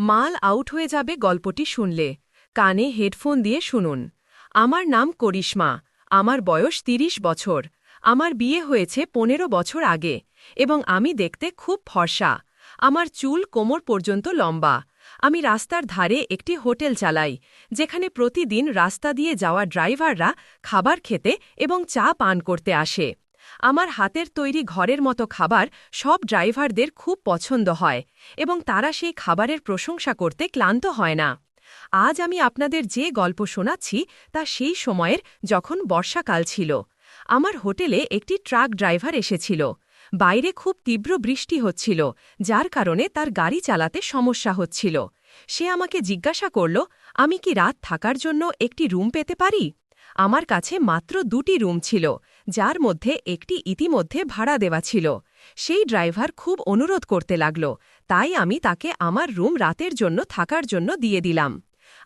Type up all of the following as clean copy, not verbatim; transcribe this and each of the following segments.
মাল আউট হয়ে যাবে গল্পটি শুনলে কানে হেডফোন দিয়ে শুনুন। আমার নাম করিশ্মা, আমার বয়স ৩০ বছর। আমার বিয়ে হয়েছে ১৫ বছর আগে এবং আমি দেখতে খুব ফর্সা। আমার চুল কোমর পর্যন্ত লম্বা। আমি রাস্তার ধারে একটি হোটেল চালাই, যেখানে প্রতিদিন রাস্তা দিয়ে যাওয়া ড্রাইভাররা খাবার খেতে এবং চা পান করতে আসে। আমার হাতের তৈরি ঘরের মতো খাবার সব ড্রাইভারদের খুব পছন্দ হয় এবং তারা সেই খাবারের প্রশংসা করতে ক্লান্ত হয় না। আজ আমি আপনাদের যে গল্প শোনাচ্ছি তা সেই সময়ের, যখন বর্ষাকাল ছিল। আমার হোটেলে একটি ট্রাক ড্রাইভার এসেছিল। বাইরে খুব তীব্র বৃষ্টি হচ্ছিল, যার কারণে তার গাড়ি চালাতে সমস্যা হচ্ছিল। সে আমাকে জিজ্ঞাসা করল, আমি কি রাত থাকার জন্য একটি রুম পেতে পারি? আমার কাছে মাত্র ২টি রুম ছিল, যার মধ্যে একটি ইতিমধ্যে ভাড়া দেওয়া ছিল। সেই ড্রাইভার খুব অনুরোধ করতে লাগল, তাই আমি তাকে আমার রুম রাতের জন্য থাকার জন্য দিয়ে দিলাম।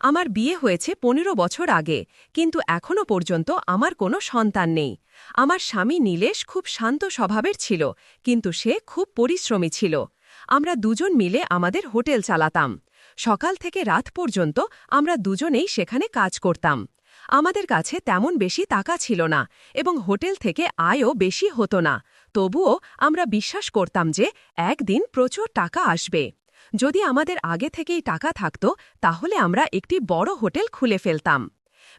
আমার বিয়ে হয়েছে ১৫ বছর আগে, কিন্তু এখনও পর্যন্ত আমার কোনো সন্তান নেই। আমার স্বামী নীলেশ খুব শান্ত স্বভাবের ছিল, কিন্তু সে খুব পরিশ্রমী ছিল। আমরা দুজন মিলে আমাদের হোটেল চালাতাম। সকাল থেকে রাত পর্যন্ত আমরা দুজনেই সেখানে কাজ করতাম। আমাদের কাছে তেমন বেশি টাকা ছিল না এবং হোটেল থেকে আয়ও বেশি হতো না। তবুও আমরা বিশ্বাস করতাম যে একদিন প্রচুর টাকা আসবে। যদি আমাদের আগে থেকেই টাকা থাকত, তাহলে আমরা একটি বড় হোটেল খুলে ফেলতাম।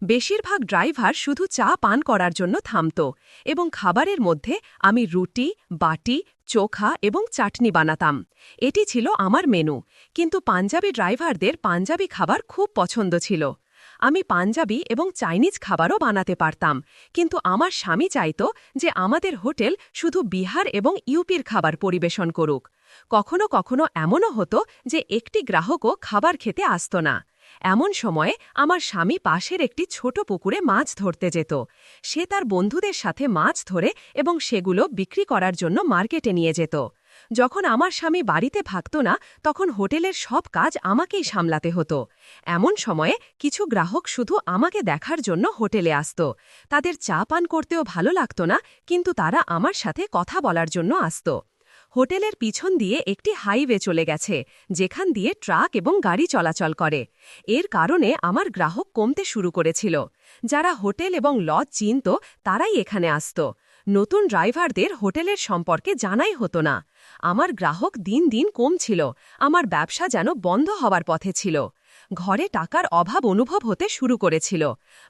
বেশিরভাগ ড্রাইভার শুধু চা পান করার জন্য থামত এবং খাবারের মধ্যে আমি রুটি, বাটি, চোখা এবং চাটনি বানাতাম। এটি ছিল আমার মেনু, কিন্তু পাঞ্জাবি ড্রাইভারদের পাঞ্জাবি খাবার খুব পছন্দ ছিল। আমি পাঞ্জাবি এবং চাইনিজ খাবারও বানাতে পারতাম, কিন্তু আমার স্বামী চাইত যে আমাদের হোটেল শুধু বিহার এবং ইউপির খাবার পরিবেশন করুক। কখনো কখনো এমনও হতো যে একটি গ্রাহকও খাবার খেতে আসত না। এমন সময়ে আমার স্বামী পাশের একটি ছোট পুকুরে মাছ ধরতে যেত। সে তার বন্ধুদের সাথে মাছ ধরে এবং সেগুলো বিক্রি করার জন্য মার্কেটে নিয়ে যেত। যখন আমার স্বামী বাড়িতে থাকত না, তখন হোটেলের সব কাজ আমাকেই সামলাতে হতো। এমন সময়ে কিছু গ্রাহক শুধু আমাকে দেখার জন্য হোটেলে আসত। তাদের চা পান করতেও ভালো লাগত না, কিন্তু তারা আমার সাথে কথা বলার জন্য আসত। হোটেলের পিছন দিয়ে একটি হাইওয়ে চলে গেছে, যেখান দিয়ে ট্রাক এবং গাড়ি চলাচল করে। এর কারণে আমার গ্রাহক কমতে শুরু করেছিল। যারা হোটেল এবং লজ চিনত, তারাই এখানে আসত। নতুন ড্রাইভারদের হোটেলের সম্পর্কে জানাই হতো না। আমার গ্রাহক দিন দিন কমছিল। আমার ব্যবসা যেন বন্ধ হওয়ার পথে ছিল। ঘরে টাকার অভাব অনুভব হতে শুরু করেছিল।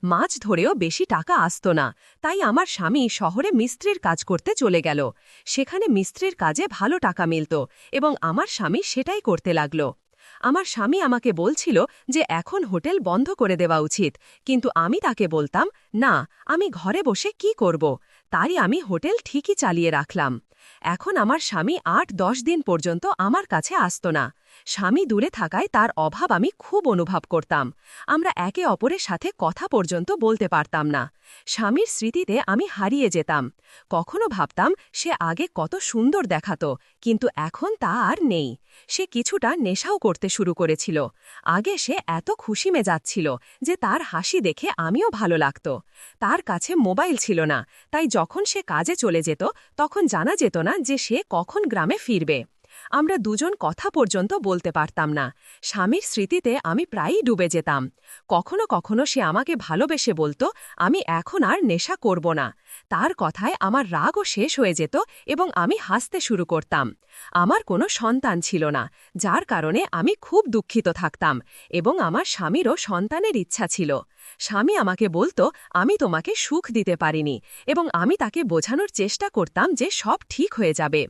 মাছ ধরেও বেশি টাকা আসত না, তাই আমার স্বামী শহরে মিস্ত্রির কাজ করতে চলে গেল। সেখানে মিস্ত্রির কাজে ভালো টাকা মিলত এবং আমার স্বামী সেটাই করতে লাগল। আমার স্বামী আমাকে বলছিল যে এখন হোটেল বন্ধ করে দেওয়া উচিত, কিন্তু আমি তাকে বলতাম, না, আমি ঘরে বসে কি করব। তাই আমি হোটেল ঠিকই চালিয়ে রাখলাম। এখন আমার স্বামী ৮-১০ দিন পর্যন্ত আমার কাছে আসত না। স্বামী দূরে থাকায় তার অভাব আমি খুব অনুভব করতাম। আমরা একে অপরের সাথে কথা পর্যন্ত বলতে পারতাম না। স্বামীর স্মৃতিতে আমি হারিয়ে যেতাম। কখনো ভাবতাম সে আগে কত সুন্দর দেখাত, কিন্তু এখন তা আর নেই। সে কিছুটা নেশাও করতে শুরু করেছিল। আগে সে এত খুশি মেজাচ্ছিল যে তার হাসি দেখে আমিও ভালো লাগত। তার কাছে মোবাইল ছিল না, তাই যখন সে কাজে চলে যেত, তখন জানা যেত না যে সে কখন গ্রামে ফিরবে। আমরা দুজন কথা পর্যন্ত বলতে পারতাম না। স্বামীর স্মৃতিতে আমি প্রায়ই ডুবে যেতাম। কখনো কখনো সে আমাকে ভালোবেসে বলতো, আমি এখন আর নেশা করব না। তার কথায় আমার রাগও শেষ হয়ে যেত এবং আমি হাসতে শুরু করতাম। আমার কোনো সন্তান ছিল না, যার কারণে আমি খুব দুঃখিত থাকতাম এবং আমার স্বামীরও সন্তানের ইচ্ছা ছিল। স্বামী আমাকে বলতো, আমি তোমাকে সুখ দিতে পারিনি, এবং আমি তাকে বোঝানোর চেষ্টা করতাম যে সব ঠিক হয়ে যাবে।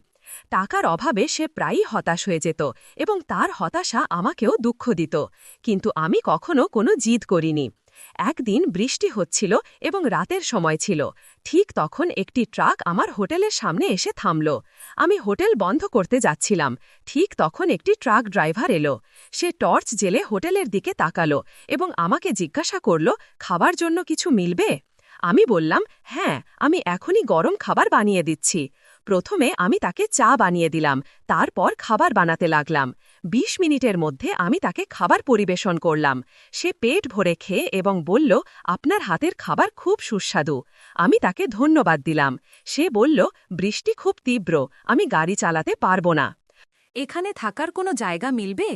টাকার অভাবে সে প্রায়ই হতাশ হয়ে যেত এবং তার হতাশা আমাকেও দুঃখ দিত, কিন্তু আমি কখনো কোনো জিদ করিনি। একদিন বৃষ্টি হচ্ছিল এবং রাতের সময় ছিল। ঠিক তখন একটি ট্রাক আমার হোটেলের সামনে এসে থামল। আমি হোটেল বন্ধ করতে যাচ্ছিলাম। ঠিক তখন একটি ট্রাক ড্রাইভার এলো। সে টর্চ জেলে হোটেলের দিকে তাকালো এবং আমাকে জিজ্ঞাসা করল, খাবার জন্য কিছু মিলবে? আমি বললাম, হ্যাঁ, আমি এখনই গরম খাবার বানিয়ে দিচ্ছি। প্রথমে আমি তাকে চা বানিয়ে দিলাম, তারপর খাবার বানাতে লাগলাম। ২০ মিনিটের মধ্যে আমি তাকে খাবার পরিবেশন করলাম। সে পেট ভরে খেয়ে এবং বলল, আপনার হাতের খাবার খুব সুস্বাদু। আমি তাকে ধন্যবাদ দিলাম। সে বলল, বৃষ্টি খুব তীব্র, আমি গাড়ি চালাতে পারব না। এখানে থাকার কোনো জায়গা মিলবে?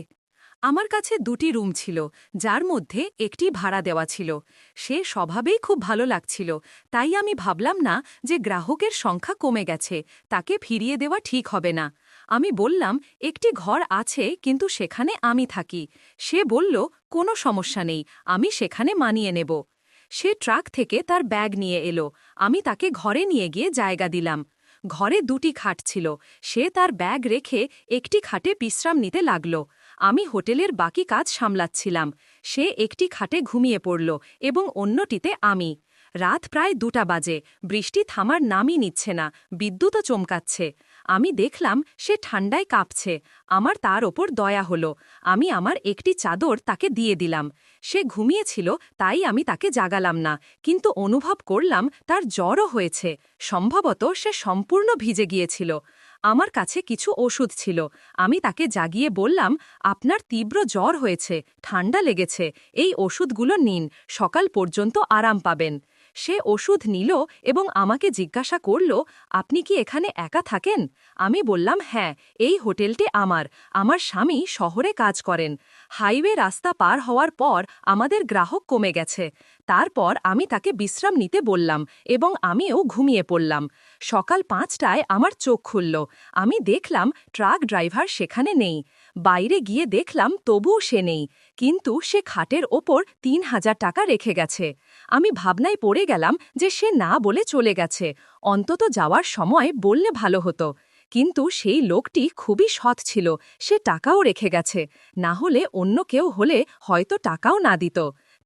আমার কাছে 2টি রুম ছিল, যার মধ্যে একটি ভাড়া দেওয়া ছিল। সে স্বভাবেই খুব ভালো লাগছিল, তাই আমি ভাবলাম না যে গ্রাহকের সংখ্যা কমে গেছে, তাকে ফিরিয়ে দেওয়া ঠিক হবে না। আমি বললাম, একটি ঘর আছে কিন্তু সেখানে আমি থাকি। সে বলল, কোনো সমস্যা নেই, আমি সেখানে মানিয়ে নেব। সে ট্রাক থেকে তার ব্যাগ নিয়ে এলো। আমি তাকে ঘরে নিয়ে গিয়ে জায়গা দিলাম। ঘরে 2টি খাট ছিল। সে তার ব্যাগ রেখে একটি খাটে বিশ্রাম নিতে লাগল। আমি হোটেলের বাকি কাজ সামলাচ্ছিলাম। সে একটি খাটে ঘুমিয়ে পড়ল এবং অন্যটিতে আমি। রাত প্রায় 2টা বাজে। বৃষ্টি থামার নামই নিচ্ছে না, বিদ্যুৎও চমকাচ্ছে। আমি দেখলাম সে ঠান্ডায় কাঁপছে। আমার তার ওপর দয়া হলো। আমি আমার একটি চাদর তাকে দিয়ে দিলাম। সে ঘুমিয়েছিল, তাই আমি তাকে জাগালাম না, কিন্তু অনুভব করলাম তার জ্বরও হয়েছে। সম্ভবত সে সম্পূর্ণ ভিজে গিয়েছিল। আমার কাছে কিছু ওষুধ ছিল। আমি তাকে জাগিয়ে বললাম, আপনার তীব্র জ্বর হয়েছে, ঠান্ডা লেগেছে, এই ওষুধগুলো নিন, সকাল পর্যন্ত আরাম পাবেন। সে ওষুধ নিল এবং আমাকে জিজ্ঞাসা করল, আপনি কি এখানে একা থাকেন? আমি বললাম, হ্যাঁ, এই হোটেলটি আমার। আমার স্বামী শহরে কাজ করেন। হাইওয়ে রাস্তা পার হওয়ার পর আমাদের গ্রাহক কমে গেছে। তারপর আমি তাকে বিশ্রাম নিতে বললাম এবং আমিও ঘুমিয়ে পড়লাম। সকাল 5টায় আমার চোখ খুলল। আমি দেখলাম ট্রাক ড্রাইভার সেখানে নেই। বাইরে গিয়ে দেখলাম তবুও সে নেই, কিন্তু সে খাটের ওপর 3000 টাকা রেখে গেছে। আমি ভাবনায় পড়ে গেলাম যে সে না বলে চলে গেছে। অন্তত যাওয়ার সময় বললে ভালো হতো। কিন্তু সেই লোকটি খুবই সৎ ছিল, সে টাকাও রেখে গেছে। না হলে অন্য কেউ হলে হয়তো টাকাও না দিত।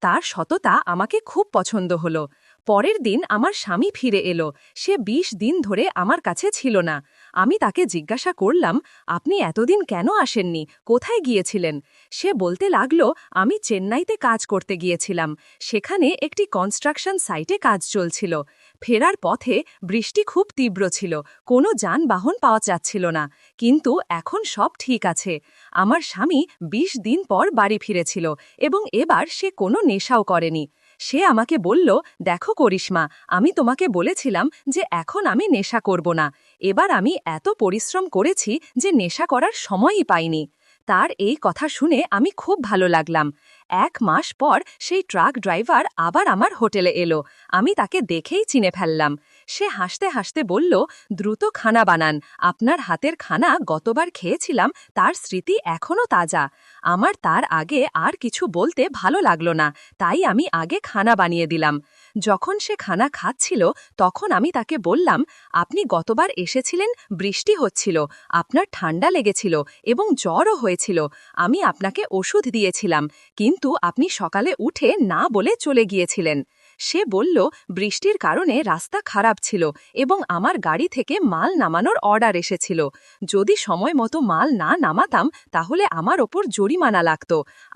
তার সততা আমাকে খুব পছন্দ হলো। পরের দিন আমার স্বামী ফিরে এলো। সে 20 দিন ধরে আমার কাছে ছিল না। আমি তাকে জিজ্ঞাসা করলাম, আপনি এতদিন কেন আসেননি, কোথায় গিয়েছিলেন? সে বলতে লাগল, আমি চেন্নাইতে কাজ করতে গিয়েছিলাম। সেখানে একটি কনস্ট্রাকশন সাইটে কাজ চলছিল। ফেরার পথে বৃষ্টি খুব তীব্র ছিল, কোনো যানবাহন পাওয়া যাচ্ছিল না। কিন্তু এখন সব ঠিক আছে। আমার স্বামী 20 দিন পর বাড়ি ফিরেছিল এবং এবার সে কোনো নেশাও করেনি। সে আমাকে বলল, দেখো করিশ্মা, আমি তোমাকে বলেছিলাম যে এখন আমি নেশা করব না। এবার আমি এত পরিশ্রম করেছি যে নেশা করার সময়ই পাইনি। তার এই কথা শুনে আমি খুব ভালো লাগলাম। 1 মাস পর সেই ট্রাক ড্রাইভার আবার আমার হোটেলে এলো। আমি তাকে দেখেই চিনে ফেললাম। সে হাসতে হাসতে বলল, দ্রুত খানা বানান, আপনার হাতের খানা গতবার খেয়েছিলাম, তার স্মৃতি এখনও তাজা। আমার তার আগে আর কিছু বলতে ভালো লাগলো না, তাই আমি আগে খানা বানিয়ে দিলাম। যখন সে খানা খাচ্ছিল তখন আমি তাকে বললাম, আপনি গতবার এসেছিলেন, বৃষ্টি হচ্ছিল, আপনার ঠান্ডা লেগেছিল এবং জ্বরও হয়েছিল। আমি আপনাকে ওষুধ দিয়েছিলাম, কিন্তু আপনি সকালে উঠে না বলে চলে গিয়েছিলেন। সে বলল, বৃষ্টির কারণে রাস্তা খারাপ ছিল এবং আমার গাড়ি থেকে মাল নামানোর অর্ডার এসেছিল। যদি সময় মতো মাল না নামাতাম তাহলে আমার ওপর জরিমানা লাগত।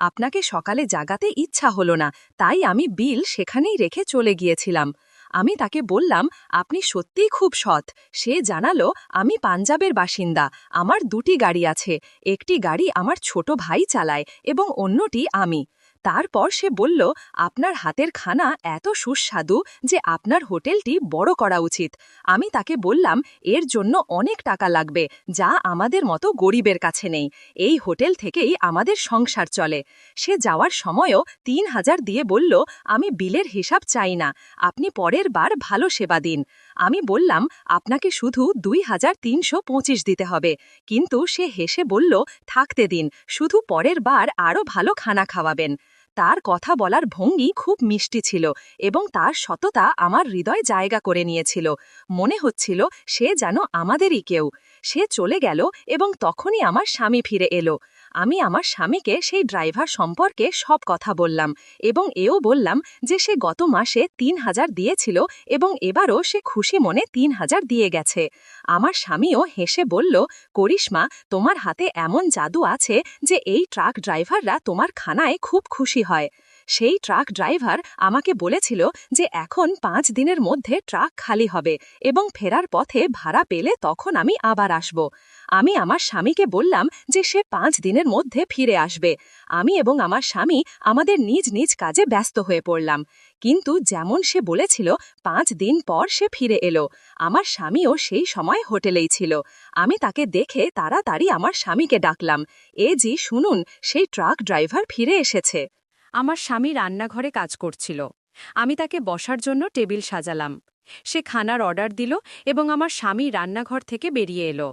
আপনাকে সকালে জাগাতে ইচ্ছা হলো না, তাই আমি বিল সেখানেই রেখে চলে গিয়েছিলাম। আমি তাকে বললাম, আপনি সত্যিই খুব সৎ। সে জানালো, আমি পাঞ্জাবের বাসিন্দা, আমার 2টি গাড়ি আছে। একটি গাড়ি আমার ছোট ভাই চালায় এবং অন্যটি আমি। তারপর সে বলল, আপনার হাতের খানা এত সুস্বাদু যে আপনার হোটেলটি বড় করা উচিত। আমি তাকে বললাম, এর জন্য অনেক টাকা লাগবে, যা আমাদের মতো গরিবের কাছে নেই। এই হোটেল থেকেই আমাদের সংসার চলে। সে যাওয়ার সময়ও 3000 দিয়ে বলল, আমি বিলের হিসাব চাই না, আপনি পরের বার ভালো সেবা দিন। আমি বললাম, আপনাকে শুধু 2325 দিতে হবে। কিন্তু সে হেসে বলল, থাকতে দিন, শুধু পরের বার আরও ভালো খানা খাওয়াবেন। তার কথা বলার ভঙ্গি খুব মিষ্টি ছিল এবং তার সততা আমার হৃদয় জায়গা করে নিয়েছিল। মনে হচ্ছিল সে যেন আমাদেরই কেউ। সে চলে গেল এবং তখনই আমার স্বামী ফিরে এলো। আমি আমার স্বামীকে সেই ড্রাইভার সম্পর্কে সব কথা বললাম এবং এও বললাম যে সে গত মাসে 3000 দিয়েছিল এবং এবারও সে খুশি মনে 3000 দিয়ে গেছে। আমার স্বামীও হেসে বলল, করিশ্মা, তোমার হাতে এমন জাদু আছে যে এই ট্রাক ড্রাইভাররা তোমার খানায় খুব খুশি হয়। সেই ট্রাক ড্রাইভার আমাকে বলেছিল যে এখন 5 দিনের মধ্যে ট্রাক খালি হবে এবং ফেরার পথে ভাড়া পেলে তখন আমি আবার আসব। আমি আমার স্বামীকে বললাম যে সে 5 দিনের মধ্যে ফিরে আসবে। আমি এবং আমার স্বামী আমাদের নিজ নিজ কাজে ব্যস্ত হয়ে পড়লাম। কিন্তু যেমন সে বলেছিল 5 দিন পর সে ফিরে এলো। আমার স্বামীও সেই সময় হোটেলেই ছিল। আমি তাকে দেখে তাড়াতাড়ি আমার স্বামীকে ডাকলাম, জি শুনুন, সেই ট্রাক ড্রাইভার ফিরে এসেছে। আমার স্বামী রান্নাঘরে কাজ করছিল। আমি তাকে বসার জন্য টেবিল সাজালাম। সে খানার অর্ডার দিল এবং আমার স্বামী রান্নাঘর থেকে বেরিয়ে এলো।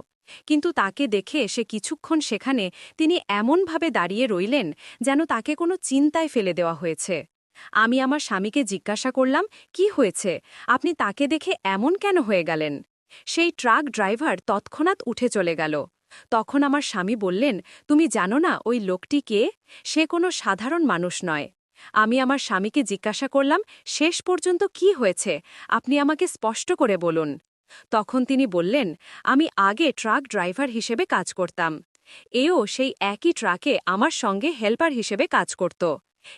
কিন্তু তাকে দেখে সে কিছুক্ষণ সেখানে তিনি এমনভাবে দাঁড়িয়ে রইলেন যেন তাকে কোনো চিন্তায় ফেলে দেওয়া হয়েছে। আমি আমার স্বামীকে জিজ্ঞাসা করলাম, কি হয়েছে, আপনি তাকে দেখে এমন কেন হয়ে গেলেন? সেই ট্রাক ড্রাইভার তৎক্ষণাৎ উঠে চলে গেল। তখন আমার স্বামী বললেন, তুমি জানো না ওই লোকটি কে? সে কোনো সাধারণ মানুষ নয়। আমি আমার স্বামীকে জিজ্ঞাসা করলাম, শেষ পর্যন্ত কি হয়েছে, আপনি আমাকে স্পষ্ট করে বলুন। তখন তিনি বললেন, আমি আগে ট্রাক ড্রাইভার হিসেবে কাজ করতাম। এও সেই একই ট্রাকে আমার সঙ্গে হেল্পার হিসেবে কাজ করত।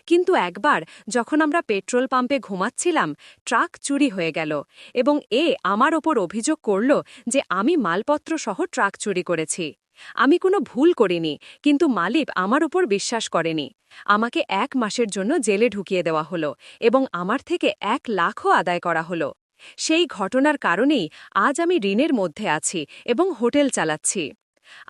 কিন্তু একবার যখন আমরা পেট্রোল পাম্পে ঘুমাচ্ছিলাম, ট্রাক চুরি হয়ে গেল এবং আমার ওপর অভিযোগ করল যে আমি মালপত্র সহ ট্রাক চুরি করেছি। আমি কোনো ভুল করিনি, কিন্তু মালিক আমার উপর বিশ্বাস করেনি। আমাকে 1 মাসের জন্য জেলে ঢুকিয়ে দেওয়া হলো এবং আমার থেকে 1 লাখও আদায় করা হলো। সেই ঘটনার কারণেই আজ আমি ঋণের মধ্যে আছি এবং হোটেল চালাচ্ছি।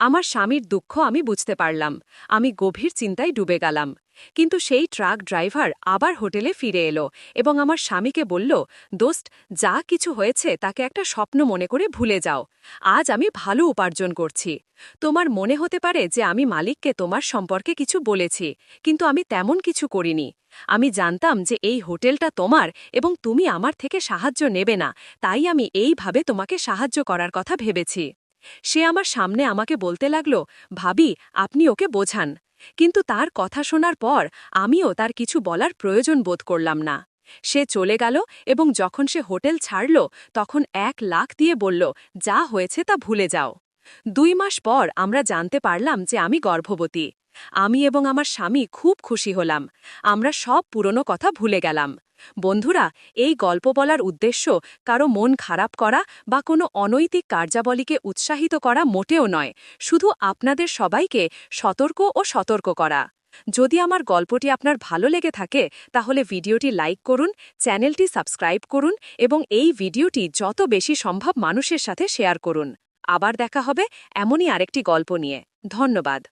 আমার স্বামীর দুঃখ আমি বুঝতে পারলাম। আমি গভীর চিন্তায় ডুবে গেলাম। কিন্তু সেই ট্রাক ড্রাইভার আবার হোটেলে ফিরে এলো এবং আমার স্বামীকে বলল, দোস্ত, যা কিছু হয়েছে তাকে একটা স্বপ্ন মনে করে ভুলে যাও। আজ আমি ভালো উপার্জন করছি। তোমার মনে হতে পারে যে আমি মালিককে তোমার সম্পর্কে কিছু বলেছি, কিন্তু আমি তেমন কিছু করিনি। আমি জানতাম যে এই হোটেলটা তোমার এবং তুমি আমার থেকে সাহায্য নেবে না, তাই আমি এইভাবে তোমাকে সাহায্য করার কথা ভেবেছি। সে আমার সামনে আমাকে বলতে লাগল, ভাবি, আপনি ওকে বোঝান। কিন্তু তার কথা শোনার পর আমিও তার কিছু বলার প্রয়োজন বোধ করলাম না। সে চলে গেল এবং যখন সে হোটেল ছাড়ল তখন 1 লাখ দিয়ে বলল, যা হয়েছে তা ভুলে যাও। 2 মাস পর আমরা জানতে পারলাম যে আমি গর্ভবতী। আমি এবং আমার স্বামী খুব খুশি হলাম। আমরা সব পুরনো কথা ভুলে গেলাম। বন্ধুরা, এই গল্প বলার উদ্দেশ্য কারো মন খারাপ করা বা কোনো অনৈতিক কার্যাবলীকে উৎসাহিত করা মোটেও নয়, শুধু আপনাদের সবাইকে সতর্ক করা। যদি আমার গল্পটি আপনার ভালো লেগে থাকে তাহলে ভিডিওটি লাইক করুন, চ্যানেলটি সাবস্ক্রাইব করুন এবং এই ভিডিওটি যত বেশি সম্ভব মানুষের সাথে শেয়ার করুন। আবার দেখা হবে এমনই আরেকটি গল্প নিয়ে। ধন্যবাদ।